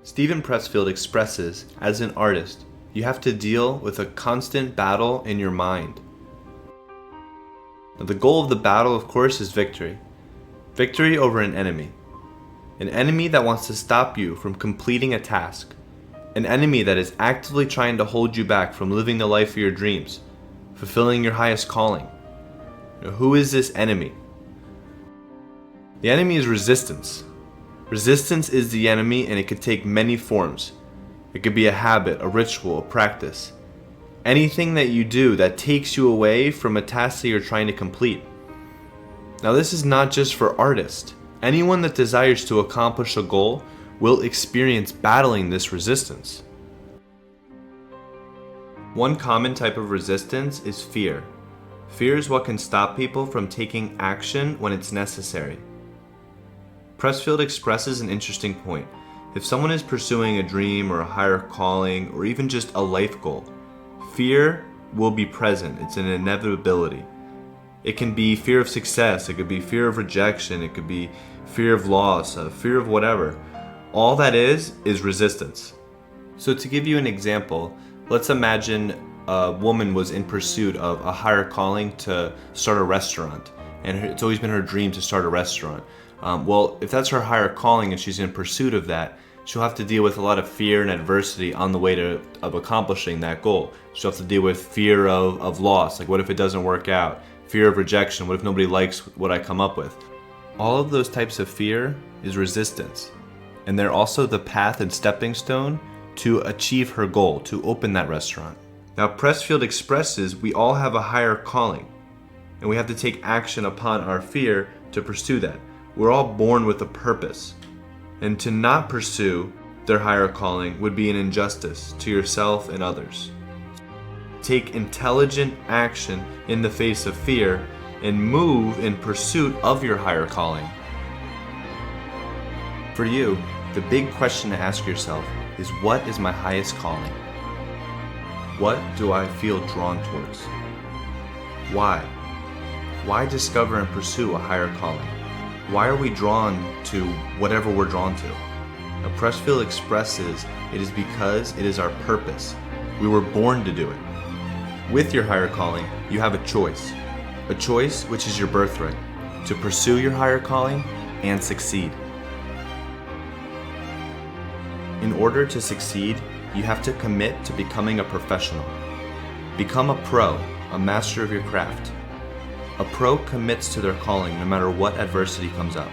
Steven Pressfield expresses, as an artist, you have to deal with a constant battle in your mind. Now, the goal of the battle, of course, is victory. Victory over an enemy. An enemy that wants to stop you from completing a task. An enemy that is actively trying to hold you back from living the life of your dreams, fulfilling your highest calling. Now, who is this enemy? The enemy is resistance. Resistance is the enemy, and it could take many forms. It could be a habit, a ritual, a practice. Anything that you do that takes you away from a task that you're trying to complete. Now, this is not just for artists. Anyone that desires to accomplish a goal will experience battling this resistance. One common type of resistance is fear. Fear is what can stop people from taking action when it's necessary. Pressfield expresses an interesting point. If someone is pursuing a dream or a higher calling or even just a life goal, fear will be present. It's an inevitability. It can be fear of success, it could be fear of rejection, it could be fear of loss, fear of whatever. All that is resistance. So to give you an example, let's imagine a woman was in pursuit of a higher calling to start a restaurant, and it's always been her dream to start a restaurant. Well, if that's her higher calling and she's in pursuit of that, she'll have to deal with a lot of fear and adversity on the way of accomplishing that goal. She'll have to deal with fear of loss, like what if it doesn't work out? Fear of rejection, what if nobody likes what I come up with? All of those types of fear is resistance. And they're also the path and stepping stone to achieve her goal, to open that restaurant. Now, Pressfield expresses we all have a higher calling, and we have to take action upon our fear to pursue that. We're all born with a purpose, and to not pursue their higher calling would be an injustice to yourself and others. Take intelligent action in the face of fear and move in pursuit of your higher calling. For you, the big question to ask yourself is, what is my highest calling? What do I feel drawn towards? Why? Why discover and pursue a higher calling? Why are we drawn to whatever we're drawn to? Now, Pressfield expresses it is because it is our purpose. We were born to do it. With your higher calling, you have a choice which is your birthright, to pursue your higher calling and succeed. In order to succeed, you have to commit to becoming a professional. Become a pro, a master of your craft. A pro commits to their calling no matter what adversity comes up.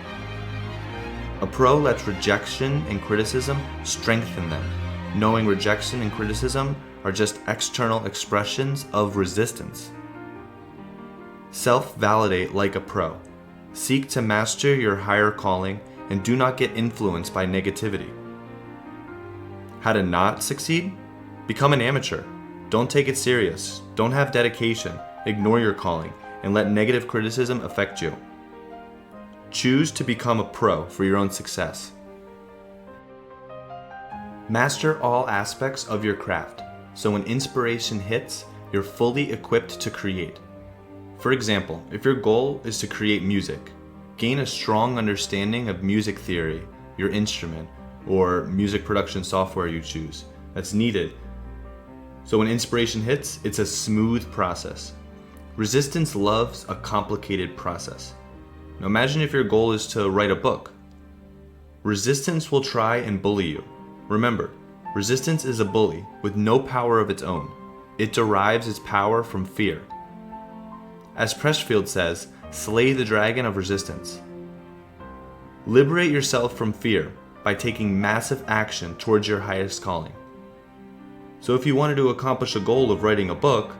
A pro lets rejection and criticism strengthen them, knowing rejection and criticism are just external expressions of resistance. Self-validate like a pro. Seek to master your higher calling and do not get influenced by negativity. How to not succeed? Become an amateur. Don't take it serious. Don't have dedication. Ignore your calling and let negative criticism affect you. Choose to become a pro for your own success. Master all aspects of your craft, so when inspiration hits, you're fully equipped to create. For example, if your goal is to create music, gain a strong understanding of music theory, your instrument, or music production software you choose that's needed. So when inspiration hits, it's a smooth process. Resistance loves a complicated process. Now imagine if your goal is to write a book. Resistance will try and bully you. Remember, resistance is a bully with no power of its own. It derives its power from fear. As Pressfield says, slay the dragon of resistance. Liberate yourself from fear by taking massive action towards your highest calling. So if you wanted to accomplish a goal of writing a book,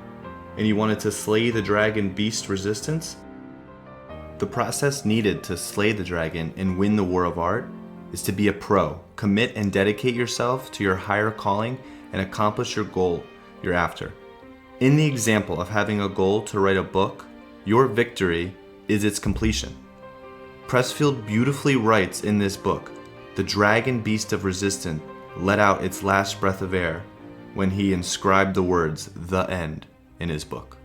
and you wanted to slay the dragon beast resistance, the process needed to slay the dragon and win the war of art is to be a pro. Commit and dedicate yourself to your higher calling and accomplish your goal you're after. In the example of having a goal to write a book, your victory is its completion. Pressfield beautifully writes in this book, the dragon beast of resistance let out its last breath of air when he inscribed the words, "The End," in his book.